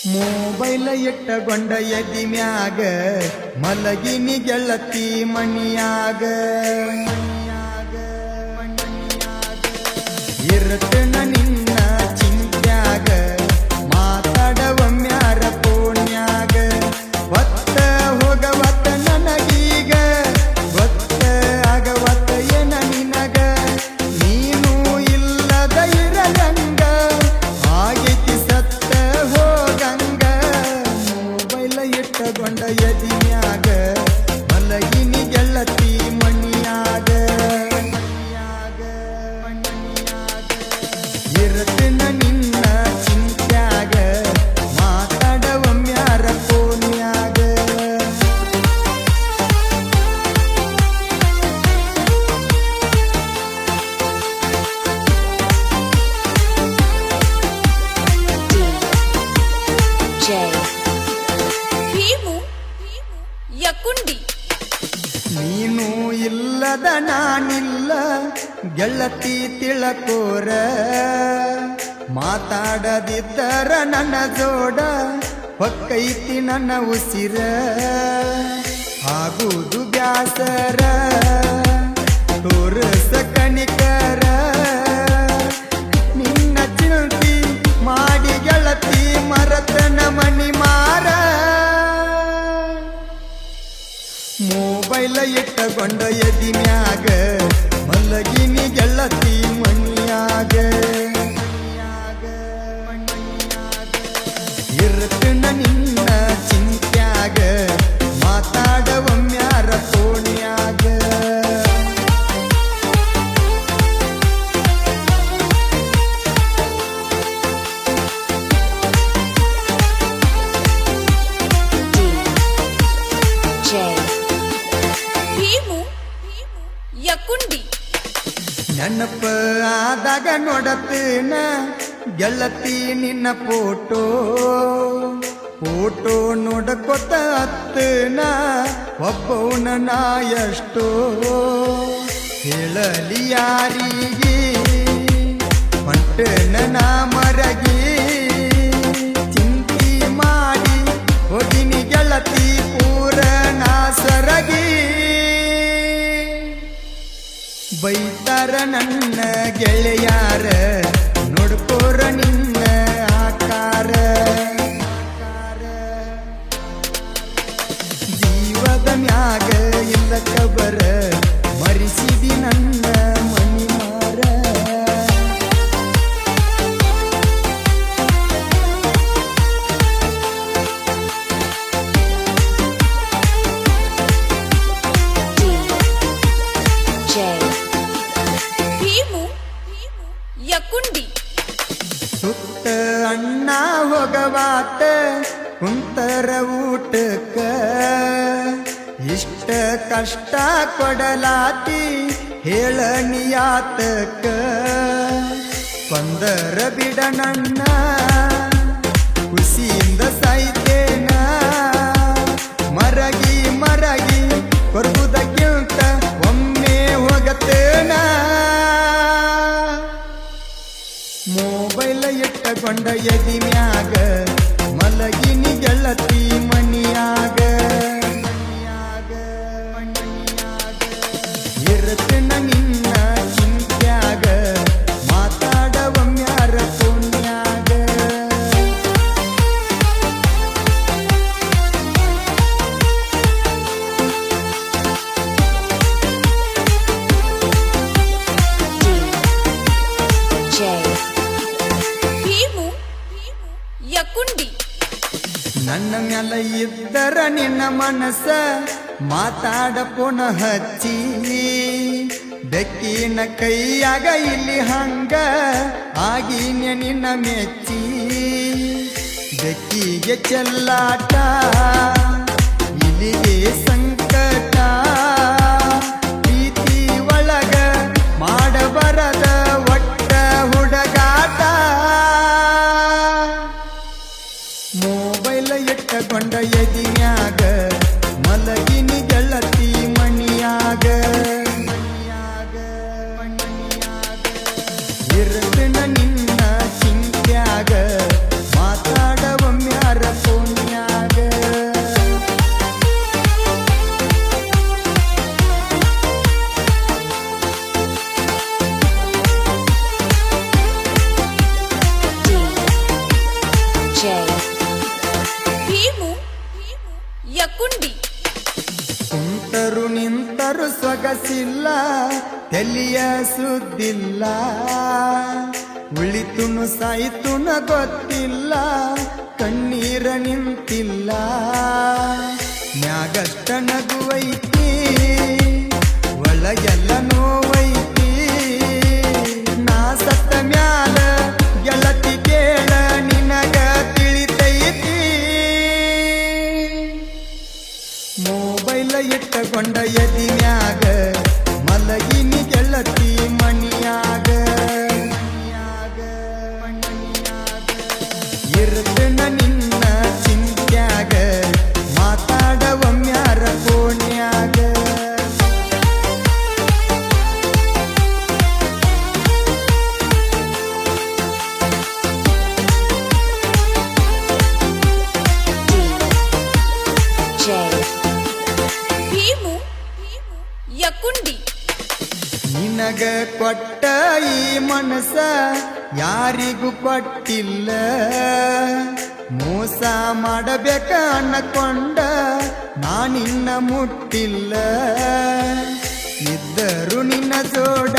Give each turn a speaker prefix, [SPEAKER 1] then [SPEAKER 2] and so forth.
[SPEAKER 1] mobile ಇಟ್ಟಗೊಂಡ ಎದಿ ಮ್ಯಾಗ ಮಲಗಿನಿ ಗೆಳತಿ ಮಣಿಯಾಗ ಇರ್ತನ ನಿನ್ನ ಚಿಂತ್ಯಾಗ ಮಾತಾಡವಮ್ಯಾರ ಪೋಣ್ಯಾಗ ಒತ್ತ ಹೋಗವತ್ತ ನನಗೀಗ ಗೊತ್ತ ಆಗವತ್ತ ಏನ ನಿನಗ ನೀನು ಇಲ್ಲದ ಇರಲಂಗ ಆಗೈತಿ ಸತ್ತ ಹೋಗಂಗ ಮೊಬೈಲ ಇಟ್ಟಗೊಂಡ ಎದಿ ಮ್ಯಾಗ ಮಲಗಿನಿ ಗೆಳತಿ ಮಣಿಯಾಗ ಇರತನ ನಿನ್ನ ಚಿಂತ್ಯಾಗ ಮಾತಾಡವಮ್ಯಾರ ಫೋನ್ಯಾಗ
[SPEAKER 2] ಭೀಮು ಯಕುಂಡಿ
[SPEAKER 1] ನೀನು ಇಲ್ಲದ ನಾನಿಲ್ಲ ಗೆಳತಿ ತಿಳಕೋರ ಮಾತಾಡದಿದ್ದರ ನನ್ನ ಜೋಡ ಹೊಕ್ಕೈತಿ ನನ್ನ ಉಸಿರ ಆಗುವುದು ಬ್ಯಾಸರ ತೋರಸ ಕಣಿಕರ ನಿನ್ನ ಚಿಂತಿ ಮಾಡಿ ಗೆಳತಿ ಮರತನ ಮಣಿ ಮಾರ ಮೊಬೈಲ ಇಟ್ಟಗೊಂಡ ಎದಿ ಮ್ಯಾಗ ಮಲಗಿನಿ ಗೆಳತಿ ಮಣಿಯಾಗ ಇರ್ತನ ನಿನ್ನ ಚಿಂತ್ಯಾಗ ಮಾತಾಡವಮ್ಯಾರ ಫೋನ್ಯಾಗ
[SPEAKER 2] ಭೀಮು ಯಕುಂಡಿ
[SPEAKER 1] ನೆನಪ ಆದಾಗ ನೋಡತ್ತೇನ ಗೆಳತಿ ನಿನ್ನ ಫೋಟೋ ನೋಡಕೊತ ಹತ್ತನ ಒಬ್ಬವನ ನಾ ಎಷ್ಟೋ ಹೇಳಲಿ ಯಾರಿಗೆ ಹೊಂಟನ ನಾ ಮರಗಿ ಚಿಂತಿ ಮಾಡಿ ಹೋಗಿನಿ ಗೆಳತಿ ಪೂರ ನಾ ಸರಗಿ ಬೈತಾರ ನನ್ನ ಗೆಳೆಯಾರ ನೋಡ್ಕೋರ ನಿನ್ನ ಆಕಾರ ಜೀವದ ಮ್ಯಾಗ ಇಲ್ಲ ಕಬರ ಮರಿಸಿದಿ ನನ್ನ ಮನಿ ಮಾರ
[SPEAKER 2] ಭೀಮು ಯಕುಂಡಿ
[SPEAKER 1] ಸುತ್ತ ಅಣ್ಣ ಹೋಗವಾತ ಕುಂತರ ಊಟಕ್ಕ ಇಷ್ಟ ಕಷ್ಟ ಕೊಡಲಾತಿ ಹೇಳನಿಯಾತಕ್ಕ ಕೊಂದರ ಬಿಡ ನನ್ನ ಖುಷಿಯಿಂದ ಸಾಯ್ತೇನ ಮರಗಿ ಮರಗಿ ಕೊರ್ಬುದಕ್ಕಿಂತ ಒಮ್ಮೆ ಹೋಗತ್ತೇನ ಮೊಬೈಲ ಇಟ್ಟಗೊಂಡ ಎದಿ ಮ್ಯಾಗ ಮಲಗಿನಿ ಗೆಳತಿ ಮಣಿಯಾಗ ಇರ್ತನ ನಿನ್ನ ಚಿಂತ್ಯಾಗ ಮಾತಾಡವಮ್ಯಾರ ಫೋನ್ಯಾಗ
[SPEAKER 2] ಭೀಮು ಯಕುಂಡಿ
[SPEAKER 1] ನನ್ನ ಮ್ಯಾಲ ಇದ್ದರ ನಿನ್ನ ಮನಸ್ಸ ಮಾತಾಡ ಪುನ ಹಚ್ಚಿ ಬೆಕ್ಕಿನ ಕೈಯಾಗ ಇಲ್ಲಿ ಹಂಗ ಆಗಿನ್ಯ ನಿನ್ನ ಮೆಚ್ಚಿ ಬೆಕ್ಕಿಗೆ ಚೆಲ್ಲಾಟ ಇಲ್ಲಿಗೆ ಸಂಕಟ ಪ್ರೀತಿ ಒಳಗ ಮಾಡಬರದ ಒಟ್ಟ ಹುಡುಗಾಟ ಮೊಬೈಲ ಇಟ್ಟಗೊಂಡ ಎದಿ ಮ್ಯಾಗ ಮಲಗಿನಿ ಗೆಳತಿ ಮಣಿಯಾಗ ಇರ್ತನ ನಿನ್ನ ಚಿಂತ್ಯಾಗ ಮಾತಾಡವಮ್ಯಾರ ಮನಸ್ಸಿಲ್ಲ ತೆಲಿಯ ಸುದ್ದಿಲ್ಲ ಉಳಿತುನು ಸಾಯಿತುನ ಗೊತ್ತಿಲ್ಲ ಕಣ್ಣೀರ ನಿಂತಿಲ್ಲ ಮ್ಯಾಗಷ್ಟ ನಗುವೈತಿ ಒಳಗೆಲ್ಲ ನೋವೈತಿ ನಾ ಸತ್ತ ಮ್ಯಾಲ ಗೆಳತಿ ಕೇಳ ನಿನಗ ತಿಳಿತೈತಿ ಮೊಬೈಲ್ ಇಟ್ಟಕೊಂಡ ಎದಿನ್ಯಾಗ ಮಲಗಿನಿ ಗೆಳತಿ ಮಣಿಯಾಗ ಇರ್ತನ ನಿನ್ನ ಚಿಂತ್ಯಾಗ ಮಾತಾಡವಮ್ಯಾರ ಫೋನ್ಯಾಗ
[SPEAKER 2] ಭೀಮು ಯಕುಂಡಿ
[SPEAKER 1] ನಿನಗ ಕೊಟ್ಟ ಈ ಮನಸ ಯಾರಿಗೂ ಕೊಟ್ಟಿಲ್ಲ ಮೋಸ ಮಾಡಬೇಕ ಅನ್ನಕೊಂಡ ನಾನಿನ್ನ ಮುಟ್ಟಿಲ್ಲ ಇದ್ದರು ನಿನ್ನ ಜೋಡ